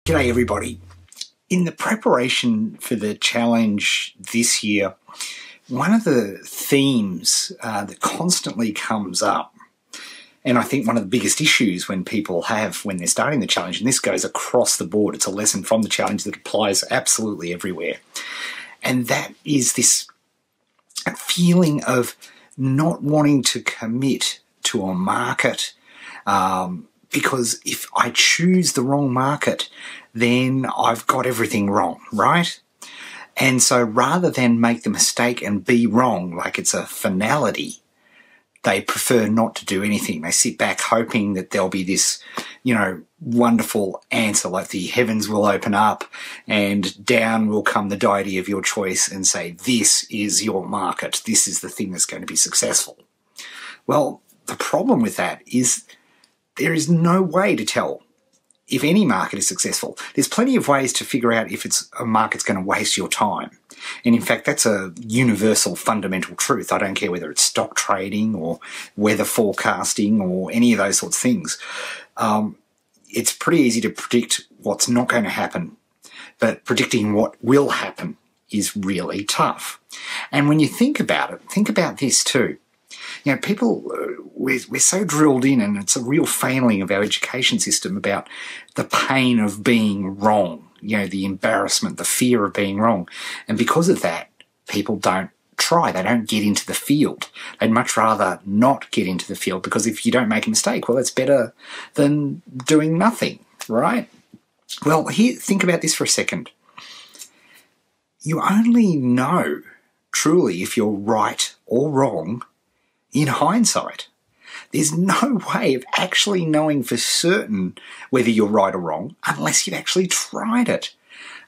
G'day everybody. In the preparation for the challenge this year, one of the themes that constantly comes up, and I think one of the biggest issues when people have when they're starting the challenge, and this goes across the board, it's a lesson from the challenge that applies absolutely everywhere, and that is this feeling of not wanting to commit to a market, because if I choose the wrong market, then I've got everything wrong, right? And so rather than make the mistake and be wrong like it's a finality, they prefer not to do anything. They sit back hoping that there'll be this, wonderful answer, like the heavens will open up and down will come the deity of your choice and say, this is your market. This is the thing that's going to be successful. Well, the problem with that is there is no way to tell if any market is successful. There's plenty of ways to figure out if it's a market's going to waste your time. And in fact, that's a universal fundamental truth. I don't care whether it's stock trading or weather forecasting or any of those sorts of things. It's pretty easy to predict what's not going to happen, but predicting what will happen is really tough. And when you think about it, think about this too. People, we're so drilled in, and it's a real failing of our education system about the pain of being wrong, the embarrassment, the fear of being wrong. And because of that, people don't try. They don't get into the field. They'd much rather not get into the field, because if you don't make a mistake, well, that's better than doing nothing, right? Well, here, think about this for a second. You only know truly if you're right or wrong in hindsight. There's no way of actually knowing for certain whether you're right or wrong unless you've actually tried it,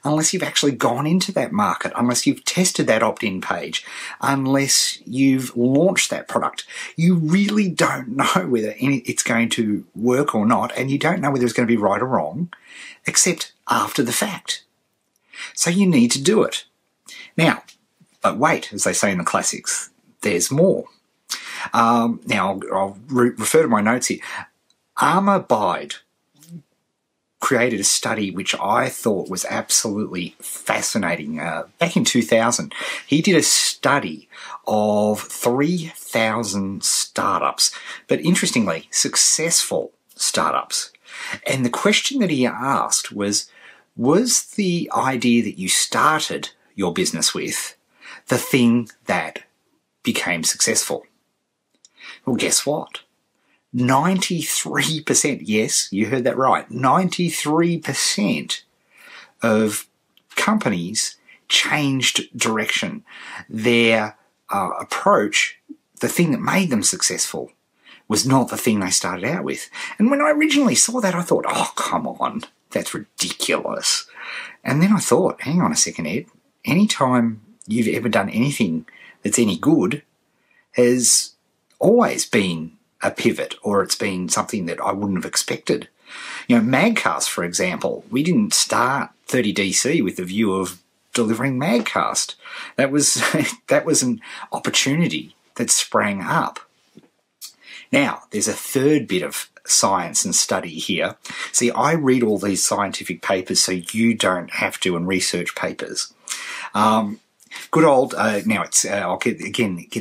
unless you've actually gone into that market, unless you've tested that opt-in page, unless you've launched that product. You really don't know whether it's going to work or not, and you don't know whether it's going to be right or wrong, except after the fact. So you need to do it. Now, but wait, as they say in the classics, there's more. Now, I'll refer to my notes here. Amar Bide created a study which I thought was absolutely fascinating. Back in 2000, he did a study of 3,000 startups, but interestingly, successful startups. And the question that he asked was the idea that you started your business with the thing that became successful? Well, guess what? 93%, yes, you heard that right, 93% of companies changed direction. Their approach, the thing that made them successful, was not the thing they started out with. And when I originally saw that, I thought, oh, come on, that's ridiculous. And then I thought, hang on a second, Ed, anytime you've ever done anything that's any good has always been a pivot, or it's been something that I wouldn't have expected. Magcast, for example, we didn't start 30DC with the view of delivering Magcast. That was an opportunity that sprang up. Now, there's a third bit of science and study here. See, I read all these scientific papers so you don't have to, and research papers. Good old, now it's, I'll get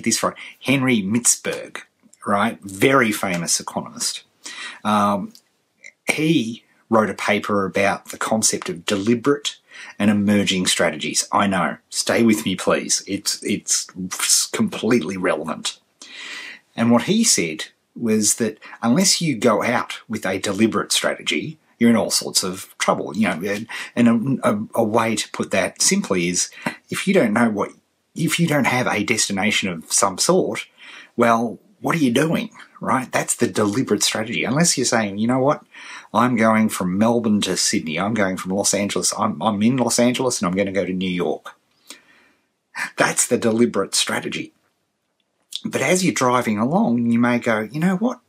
this right, Henry Mintzberg, right? Very famous economist. He wrote a paper about the concept of deliberate and emerging strategies. I know, stay with me please. It's completely relevant. And what he said was that unless you go out with a deliberate strategy, you're in all sorts of trouble, and a way to put that simply is, if you don't have a destination of some sort, well, what are you doing, right? That's the deliberate strategy. Unless you're saying, you know what, I'm going from Melbourne to Sydney, I'm going from Los Angeles, I'm in Los Angeles and I'm going to go to New York. That's the deliberate strategy. But as you're driving along, you may go, you know what?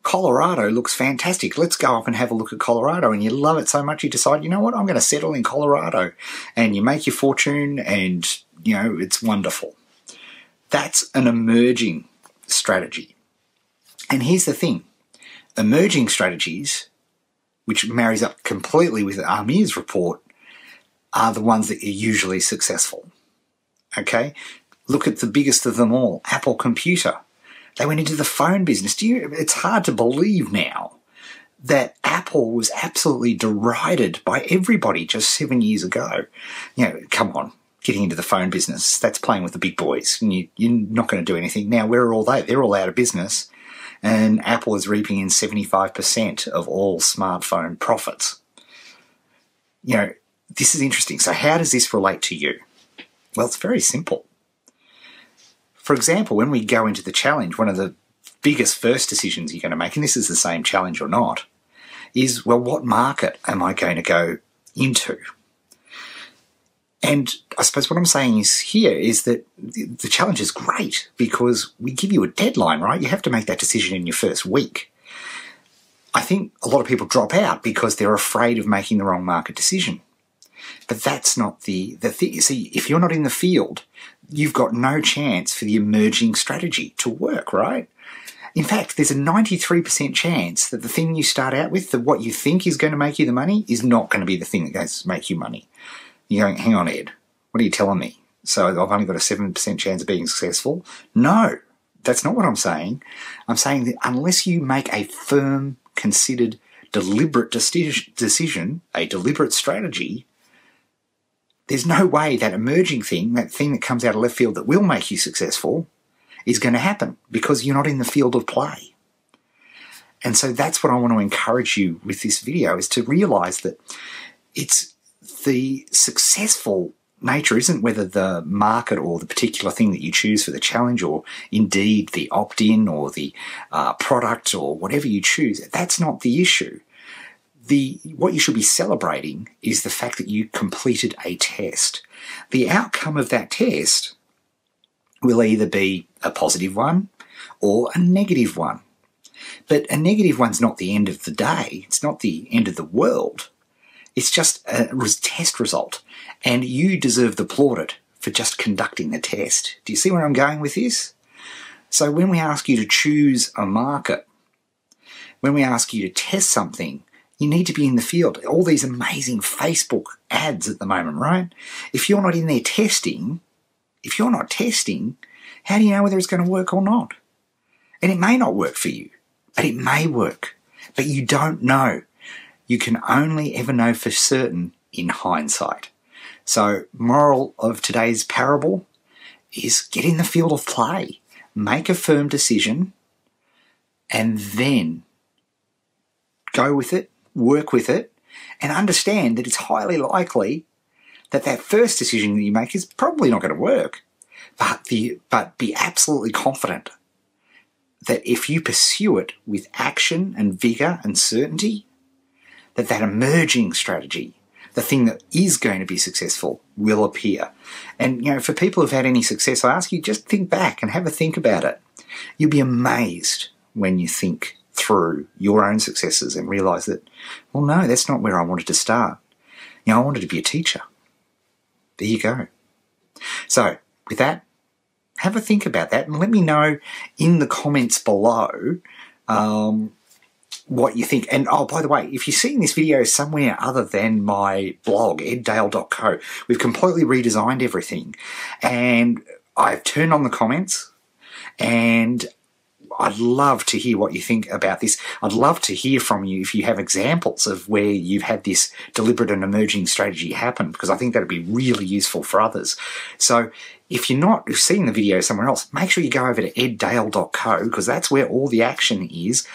Colorado looks fantastic. Let's go up and have a look at Colorado. And you love it so much you decide, you know what, I'm going to settle in Colorado. And you make your fortune and, it's wonderful. That's an emerging strategy. And here's the thing. Emerging strategies which marries up completely with Amir's report, are the ones that are usually successful. Okay? Look at the biggest of them all, Apple Computer. They went into the phone business. It's hard to believe now that Apple was absolutely derided by everybody just 7 years ago. Come on, getting into the phone business, that's playing with the big boys. And you're not going to do anything. Now, where are all they? They're all out of business. And Apple is reaping in 75% of all smartphone profits. This is interesting. So how does this relate to you? Well, it's very simple. For example, when we go into the challenge, one of the biggest first decisions you're going to make, and this is the same challenge or not, is, well, what market am I going to go into? And I suppose what I'm saying is that the challenge is great because we give you a deadline, right? You have to make that decision in your first week. I think a lot of people drop out because they're afraid of making the wrong market decision. But that's not the thing. See, if you're not in the field, you've got no chance for the emerging strategy to work, right? In fact, there's a 93% chance that the thing you start out with, that what you think is going to make you the money, is not going to be the thing that goes to make you money. You're going, hang on, Ed, what are you telling me? So I've only got a 7% chance of being successful? No, that's not what I'm saying. I'm saying that unless you make a firm, considered, deliberate decision, a deliberate strategy, there's no way that emerging thing, that thing that comes out of left field that will make you successful, is going to happen because you're not in the field of play. And so that's what I want to encourage you with this video, is to realize that it's the successful nature isn't whether the market or the particular thing that you choose for the challenge, or indeed the opt-in or the product or whatever you choose. That's not the issue. What you should be celebrating is the fact that you completed a test. The outcome of that test will either be a positive one or a negative one. But a negative one's not the end of the day. It's not the end of the world. It's just a test result. And you deserve the plaudit for just conducting the test. Do you see where I'm going with this? So when we ask you to choose a market, when we ask you to test something, you need to be in the field. All these amazing Facebook ads at the moment, right? If you're not in there testing, how do you know whether it's going to work or not? And it may not work for you, but it may work. But you don't know. You can only ever know for certain in hindsight. So, moral of today's parable is get in the field of play. Make a firm decision and then go with it, work with it, and understand that it's highly likely that that first decision that you make is probably not going to work. But be absolutely confident that if you pursue it with action and vigour and certainty, that emerging strategy, the thing that is going to be successful, will appear. And, for people who've had any success, I ask you, just think back and have a think about it. You'll be amazed when you think through your own successes and realise that, well, no, that's not where I wanted to start. I wanted to be a teacher. There you go. So, with that, have a think about that and let me know in the comments below what you think. And, oh, by the way, if you're seeing this video somewhere other than my blog, eddale.co, we've completely redesigned everything. And I've turned on the comments, and I'd love to hear what you think about this. I'd love to hear from you if you have examples of where you've had this deliberate and emerging strategy happen, because I think that'd be really useful for others. So if you're seeing the video somewhere else, make sure you go over to eddale.co, because that's where all the action is.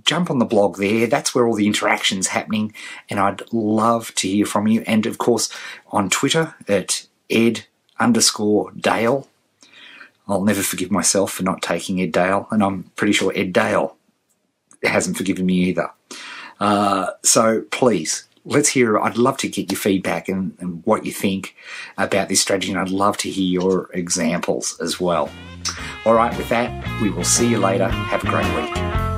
Jump on the blog there. That's where all the interaction's happening, and I'd love to hear from you. And, of course, on Twitter at ed_Dale. I'll never forgive myself for not taking Ed Dale, and I'm pretty sure Ed Dale hasn't forgiven me either. So please, let's hear. I'd love to get your feedback and what you think about this strategy, and I'd love to hear your examples as well. All right, with that, we will see you later. Have a great week.